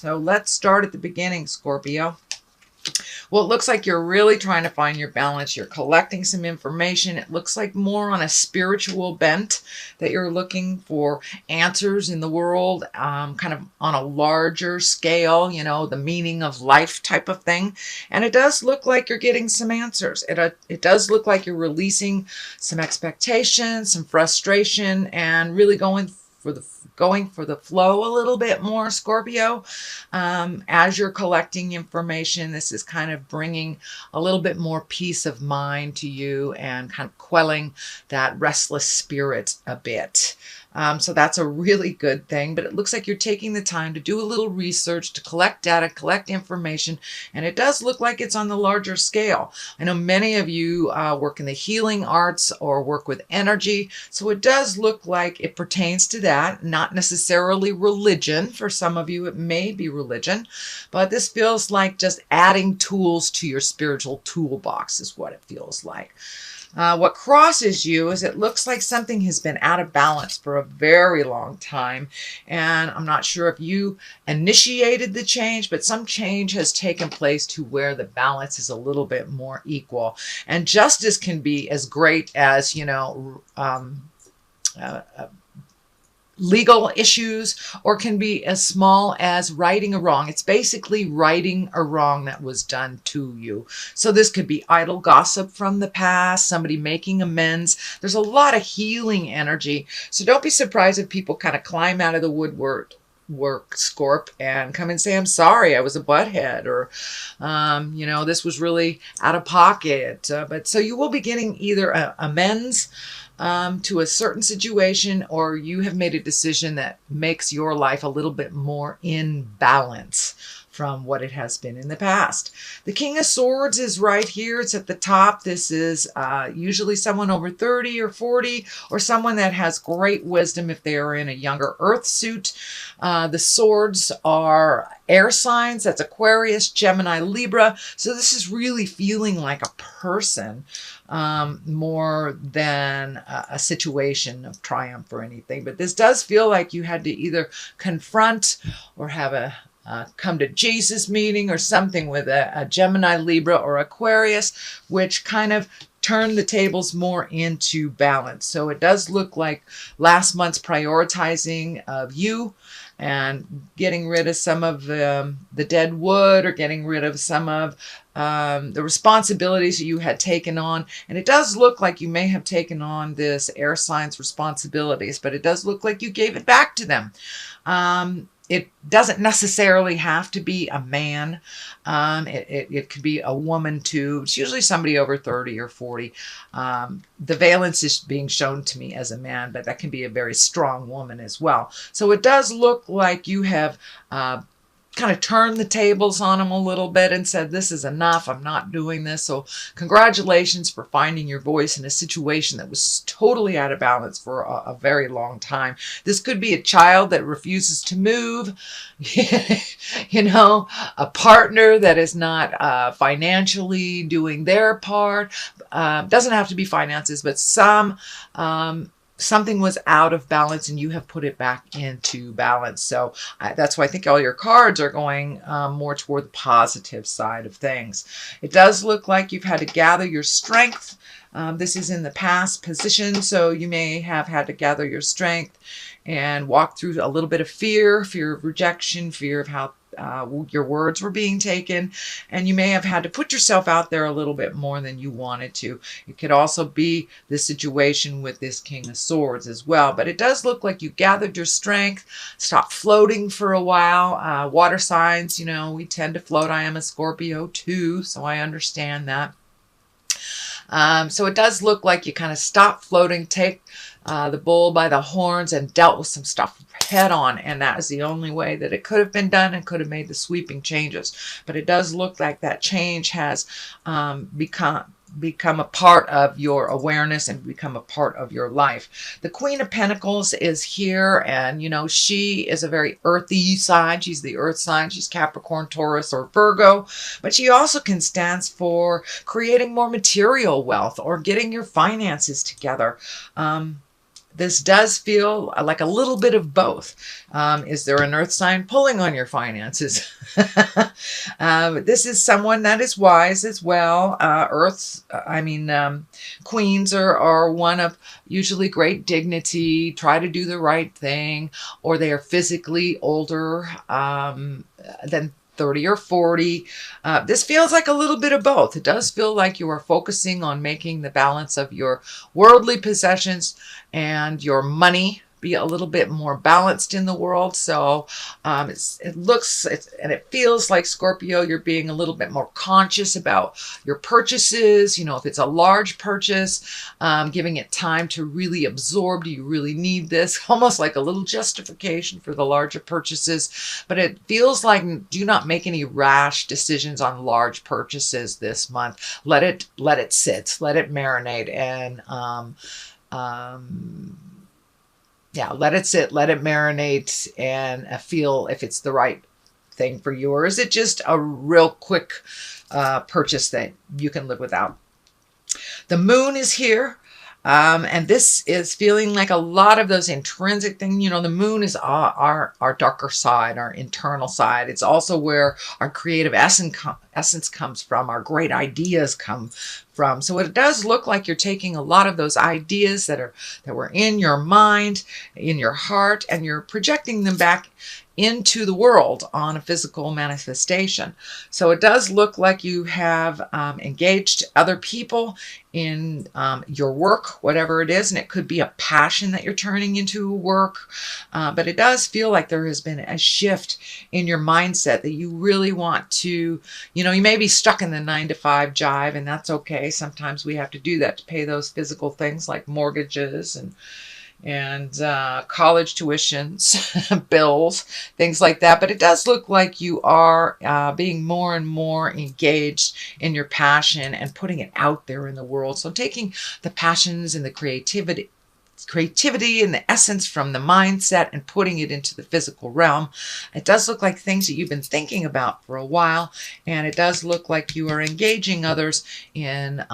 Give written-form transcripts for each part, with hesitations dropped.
So let's start at the beginning, Scorpio. Well, it looks like you're really trying to find your balance. You're collecting some information. It looks like more on a spiritual bent, that you're looking for answers in the world, kind of on a larger scale, you know, the meaning of life type of thing. And it does look like you're getting some answers. It does look like you're releasing some expectations, some frustration, and really going for the flow a little bit more, Scorpio. As you're collecting information, this is kind of bringing a little bit more peace of mind to you and kind of quelling that restless spirit a bit. So that's a really good thing, but it looks like you're taking the time to do a little research, to collect data, collect information, and it does look like it's on the larger scale. I know many of you work in the healing arts or work with energy, so it does look like it pertains to that, not necessarily religion. For some of you, it may be religion, but this feels like just adding tools to your spiritual toolbox is what it feels like. What crosses you is it looks like something has been out of balance for a very long time. And I'm not sure if you initiated the change, but some change has taken place to where the balance is a little bit more equal. And justice can be as great as, you know, legal issues, or can be as small as righting a wrong. It's basically righting a wrong that was done to you. So this could be idle gossip from the past, somebody making amends. There's a lot of healing energy. So don't be surprised if people kind of climb out of the woodwork, Scorp, and come and say, I'm sorry, I was a butthead, or you know, this was really out of pocket. But so you will be getting either amends to a certain situation, or you have made a decision that makes your life a little bit more in balance from what it has been in the past. The King of Swords is right here. It's at the top. This is usually someone over 30 or 40, or someone that has great wisdom if they are in a younger earth suit. The swords are air signs. That's Aquarius, Gemini, Libra. So this is really feeling like a person more than a situation of triumph or anything. But this does feel like you had to either confront or have a come to Jesus meeting or something with a Gemini, Libra, or Aquarius, which kind of turn the tables more into balance. So it does look like last month's prioritizing of you and getting rid of some of the dead wood, or getting rid of some of the responsibilities that you had taken on. And it does look like you may have taken on this air signs responsibilities, but it does look like you gave it back to them. It doesn't necessarily have to be a man. It could be a woman too. It's usually somebody over 30 or 40. The valence is being shown to me as a man, but that can be a very strong woman as well. So it does look like you have kind of turned the tables on them a little bit and said, this is enough, I'm not doing this. So congratulations for finding your voice in a situation that was totally out of balance for a very long time. This could be a child that refuses to move, you know, a partner that is not financially doing their part. Doesn't have to be finances, but something was out of balance and you have put it back into balance. So that's why I think all your cards are going more toward the positive side of things. It does look like you've had to gather your strength. This is in the past position, so you may have had to gather your strength and walk through a little bit of fear of rejection, fear of how your words were being taken, and you may have had to put yourself out there a little bit more than you wanted to. It could also be the situation with this King of Swords as well, but it does look like you gathered your strength, stopped floating for a while. Water signs, you know, we tend to float. I am a Scorpio too, so I understand that. So it does look like you kind of stopped floating, take the bull by the horns, and dealt with some stuff head on. And that is the only way that it could have been done and could have made the sweeping changes. But it does look like that change has become a part of your awareness and become a part of your life. The Queen of Pentacles is here, and you know, she is a very earthy sign. She's the earth sign. She's Capricorn, Taurus, or Virgo, but she also can stand for creating more material wealth or getting your finances together. this does feel like a little bit of both. Is there an earth sign pulling on your finances? This is someone that is wise as well. Queens are one of usually great dignity, try to do the right thing, or they are physically older than 30 or 40. This feels like a little bit of both. It does feel like you are focusing on making the balance of your worldly possessions and your money be a little bit more balanced in the world. So it feels like, Scorpio, you're being a little bit more conscious about your purchases. If it's a large purchase, giving it time to really absorb. Do you really need this? Almost like a little justification for the larger purchases. But it feels like, do not make any rash decisions on large purchases this month. Let it sit, let it marinate, and let it sit, let it marinate, and feel if it's the right thing for you, or is it just a real quick purchase that you can live without. The moon is here. And this is feeling like a lot of those intrinsic things. The moon is our darker side, our internal side. It's also where our creative essence comes from, our great ideas come from. So it does look like you're taking a lot of those ideas that were in your mind, in your heart, and you're projecting them back into the world on a physical manifestation. So it does look like you have engaged other people in your work, whatever it is, and it could be a passion that you're turning into work, but it does feel like there has been a shift in your mindset that you really want to, you may be stuck in the 9-to-5 jive, and that's okay. Sometimes we have to do that to pay those physical things like mortgages and college tuitions, bills, things like that. But it does look like you are being more and more engaged in your passion and putting it out there in the world. So taking the passions and the creativity and the essence from the mindset and putting it into the physical realm. It does look like things that you've been thinking about for a while, and it does look like you are engaging others in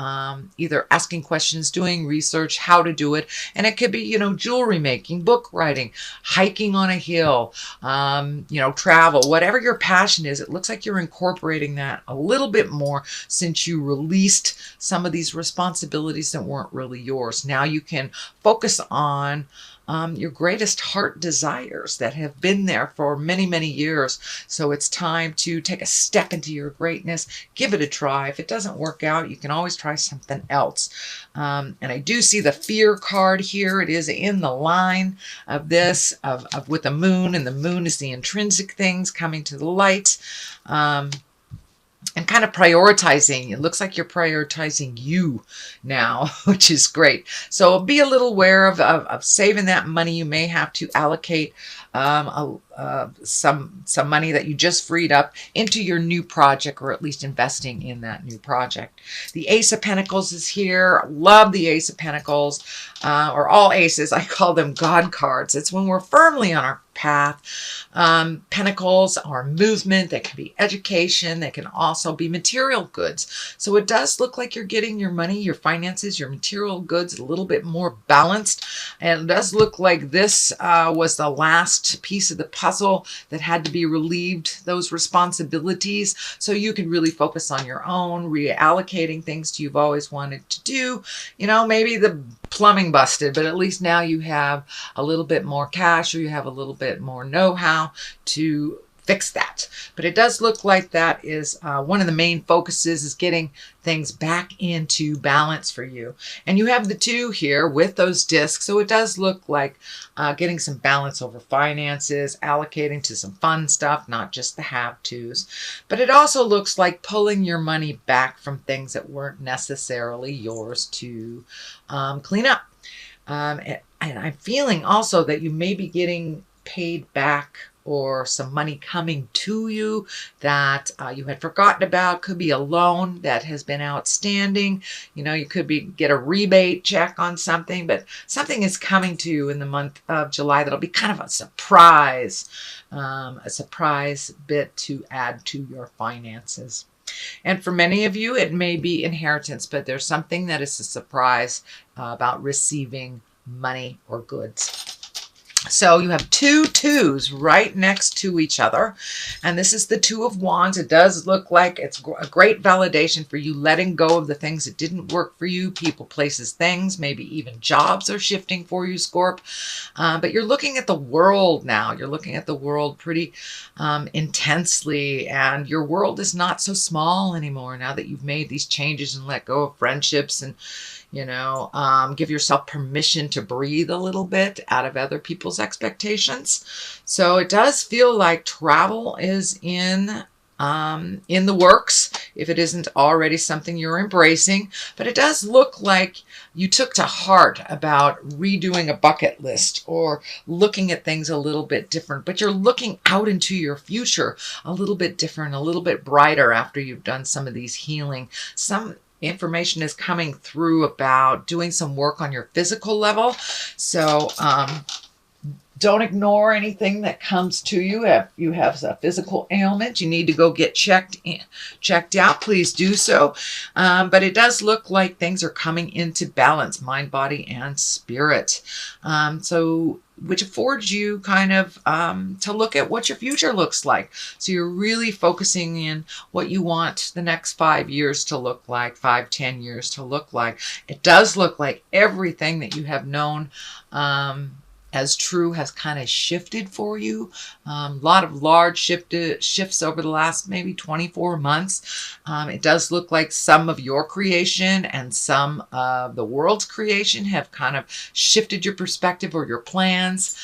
either asking questions, doing research, how to do it, and it could be, jewelry making, book writing, hiking on a hill, travel, whatever your passion is. It looks like you're incorporating that a little bit more since you released some of these responsibilities that weren't really yours. Now you can focus on your greatest heart desires that have been there for many, many years. So it's time to take a step into your greatness. Give it a try. If it doesn't work out, you can always try something else. And I do see the fear card here. It is in the line of this, with the moon, and the moon is the intrinsic things coming to the light. And kind of prioritizing. It looks like you're prioritizing you now, which is great. So be a little aware of saving that money. You may have to allocate some money that you just freed up into your new project, or at least investing in that new project. The Ace of Pentacles is here. Love the Ace of Pentacles, or all aces. I call them God cards. It's when we're firmly on our path. Pentacles are movement. That can be education. They can also be material goods. So it does look like you're getting your money, your finances, your material goods a little bit more balanced. And it does look like this was the last piece of the puzzle that had to be relieved, those responsibilities, so you can really focus on your own, reallocating things you've always wanted to do. Maybe the plumbing busted, but at least now you have a little bit more cash, or you have a little bit more know-how to fix that. But it does look like that is one of the main focuses, is getting things back into balance for you. And you have the 2 here with those discs. So it does look like getting some balance over finances, allocating to some fun stuff, not just the have-tos. But it also looks like pulling your money back from things that weren't necessarily yours to clean up. And I'm feeling also that you may be getting paid back, or some money coming to you that you had forgotten about. Could be a loan that has been outstanding. You could get a rebate check on something, but something is coming to you in the month of July that'll be kind of a surprise bit to add to your finances. And for many of you, it may be inheritance, but there's something that is a surprise about receiving money or goods. So you have two twos right next to each other. And this is the Two of Wands. It does look like it's a great validation for you letting go of the things that didn't work for you. People, places, things, maybe even jobs are shifting for you, Scorp. But you're looking at the world now. You're looking at the world pretty intensely. And your world is not so small anymore now that you've made these changes and let go of friendships and give yourself permission to breathe a little bit out of other people's expectations. So it does feel like travel is in the works, if it isn't already something you're embracing. But it does look like you took to heart about redoing a bucket list or looking at things a little bit different. But you're looking out into your future a little bit different, a little bit brighter after you've done some of these healing. Some information is coming through about doing some work on your physical level. So don't ignore anything that comes to you. If you have a physical ailment, you need to go get checked out, please do so. But it does look like things are coming into balance, mind, body, and spirit. Which affords you kind of to look at what your future looks like. So you're really focusing in what you want the next 5 years to look like, 5-10 years to look like. It does look like everything that you have known as true has kind of shifted for you. A lot of large shifts over the last maybe 24 months. It does look like some of your creation and some of the world's creation have kind of shifted your perspective or your plans.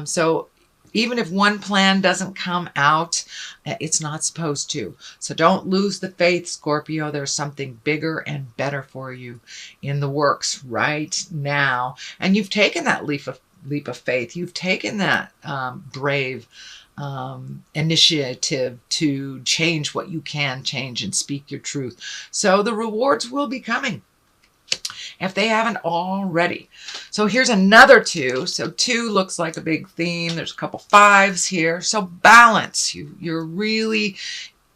So even if one plan doesn't come out, it's not supposed to. So don't lose the faith, Scorpio. There's something bigger and better for you in the works right now. And you've taken that leap of faith. You've taken that brave initiative to change what you can change and speak your truth. So the rewards will be coming if they haven't already. So here's another two. So two looks like a big theme. There's a couple fives here. So balance. You're really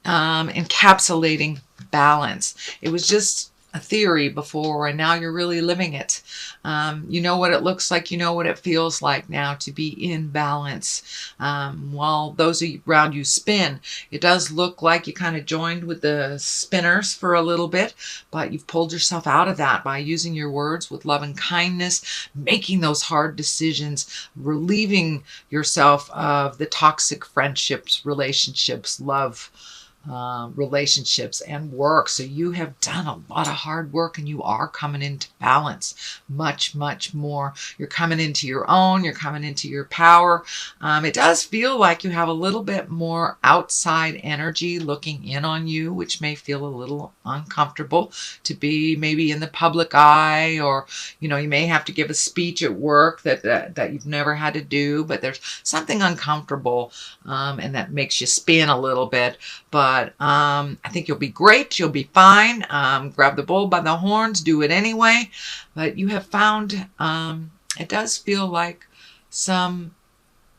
encapsulating balance. It was just a theory before, and now you're really living it. You know what it looks like. You know what it feels like now to be in balance. While those around you spin, it does look like you kind of joined with the spinners for a little bit, but you've pulled yourself out of that by using your words with love and kindness, making those hard decisions, relieving yourself of the toxic friendships, relationships, love, relationships, and work. So you have done a lot of hard work and you are coming into balance much more. You're coming into your own, you're coming into your power. It does feel like you have a little bit more outside energy looking in on you, which may feel a little uncomfortable to be maybe in the public eye, or you may have to give a speech at work that you've never had to do, but there's something uncomfortable and that makes you spin a little bit. But I think you'll be great. You'll be fine. Grab the bull by the horns. Do it anyway. But you have found, it does feel like some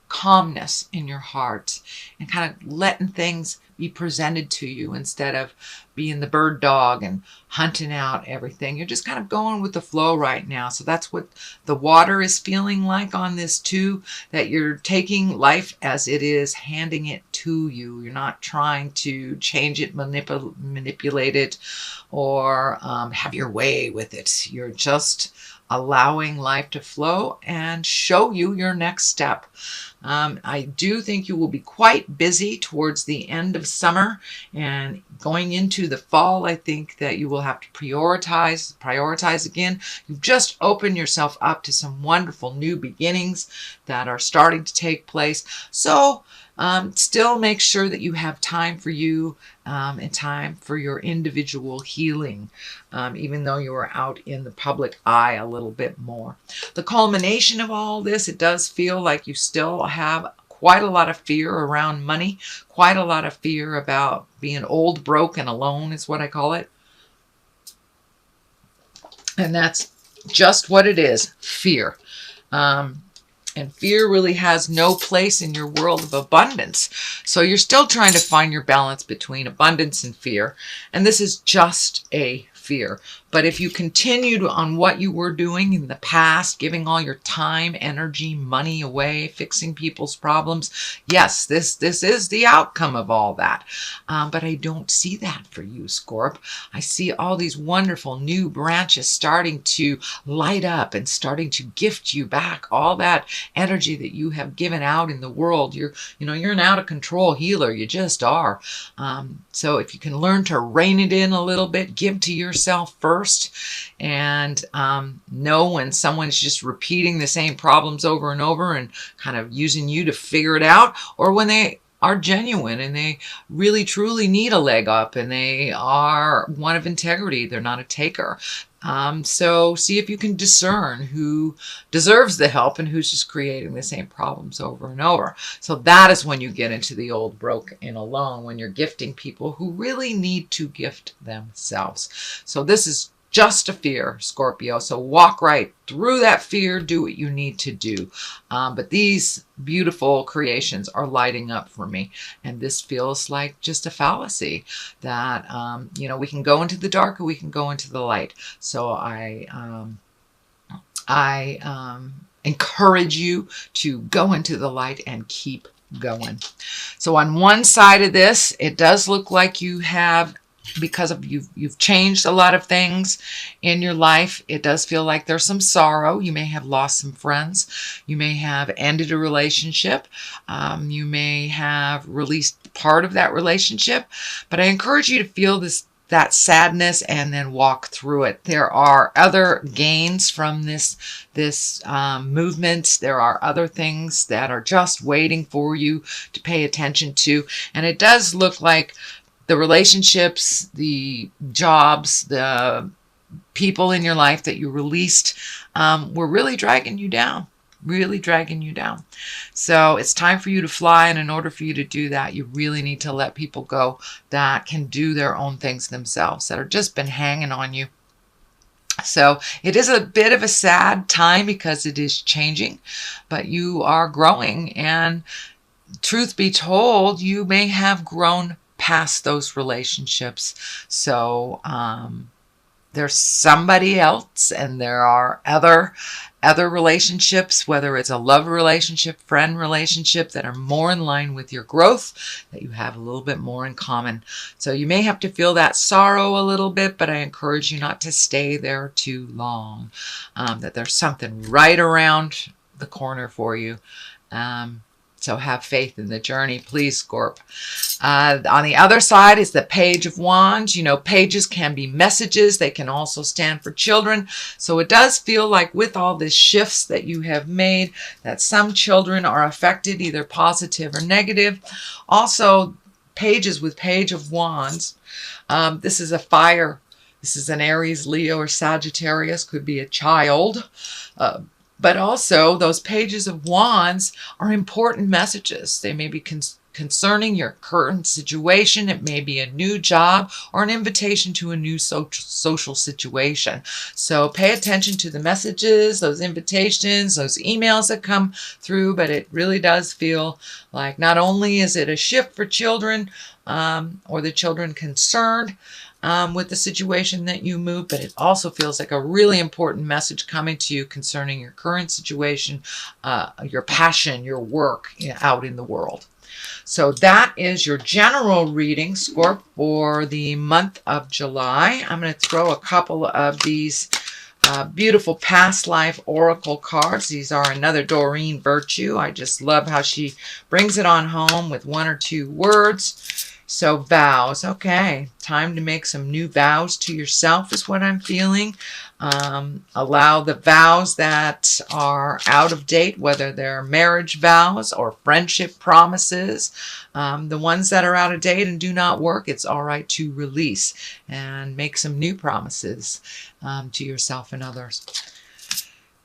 calmness in your heart and kind of letting things be presented to you instead of being the bird dog and hunting out everything. You're just kind of going with the flow right now. So that's what the water is feeling like on this too, that you're taking life as it is, handing it to you. You're not trying to change it, manipulate it, or have your way with it. You're just allowing life to flow and show you your next step. I do think you will be quite busy towards the end of summer and going into the fall. I think that you will have to prioritize again. You've just opened yourself up to some wonderful new beginnings that are starting to take place. So still make sure that you have time for you and time for your individual healing, even though you are out in the public eye a little bit more. The culmination of all this, it does feel like you still have quite a lot of fear around money, quite a lot of fear about being old, broke, and alone is what I call it. And that's just what it is, fear. And fear really has no place in your world of abundance. So you're still trying to find your balance between abundance and fear. And this is just a fear. But if you continued on what you were doing in the past, giving all your time, energy, money away, fixing people's problems, yes, this is the outcome of all that. But I don't see that for you, Scorp. I see all these wonderful new branches starting to light up and starting to gift you back all that energy that you have given out in the world. You're an out of control healer. You just are. So if you can learn to rein it in a little bit, give to yourself first, and know when someone's just repeating the same problems over and over and kind of using you to figure it out, or when they are genuine and they really truly need a leg up and they are one of integrity. They're not a taker. So see if you can discern who deserves the help and who's just creating the same problems over and over. So that is when you get into the old broke and alone, when you're gifting people who really need to gift themselves. So this is just a fear, Scorpio. So walk right through that fear, do what you need to do. But these beautiful creations are lighting up for me. And this feels like just a fallacy that, we can go into the dark or we can go into the light. So I encourage you to go into the light and keep going. So on one side of this, it does look like you have, because of you've changed a lot of things in your life. It does feel like there's some sorrow. You may have lost some friends. You may have ended a relationship. You may have released part of that relationship. But I encourage you to feel that sadness and then walk through it. There are other gains from this movement. There are other things that are just waiting for you to pay attention to. And it does look like the relationships, the jobs, the people in your life that you released were really dragging you down. So it's time for you to fly. And in order for you to do that, you really need to let people go that can do their own things themselves, that have just been hanging on you. So it is a bit of a sad time because it is changing, but you are growing. And truth be told, you may have grown past those relationships. So there's somebody else, and there are other relationships, whether it's a love relationship, friend relationship, that are more in line with your growth, that you have a little bit more in common. So you may have to feel that sorrow a little bit, but I encourage you not to stay there too long, that there's something right around the corner for you. So have faith in the journey, please, Scorp. On the other side is the Page of Wands. Pages can be messages. They can also stand for children. So it does feel like with all the shifts that you have made, that some children are affected, either positive or negative. Also, pages with Page of Wands. This is a fire. This is an Aries, Leo, or Sagittarius. Could be a child. But also, those pages of wands are important messages. They may be concerning your current situation. It may be a new job or an invitation to a new social situation. So pay attention to the messages, those invitations, those emails that come through. But it really does feel like not only is it a shift for children or the children concerned, with the situation that you move, but it also feels like a really important message coming to you concerning your current situation, your passion, your work out in the world. So that is your general reading, Scorp, for the month of July. I'm going to throw a couple of these beautiful past life oracle cards. These are another Doreen Virtue. I just love how she brings it on home with one or two words. So vows, okay, time to make some new vows to yourself is what I'm feeling. Allow the vows that are out of date, whether they're marriage vows or friendship promises, the ones that are out of date and do not work, it's all right to release and make some new promises to yourself and others.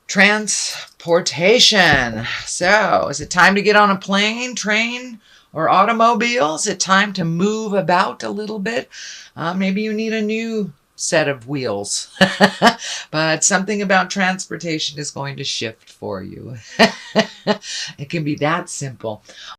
Transportation. So is it time to get on a plane, train, or automobile? Is it time to move about a little bit? Maybe you need a new set of wheels. But something about transportation is going to shift for you. It can be that simple.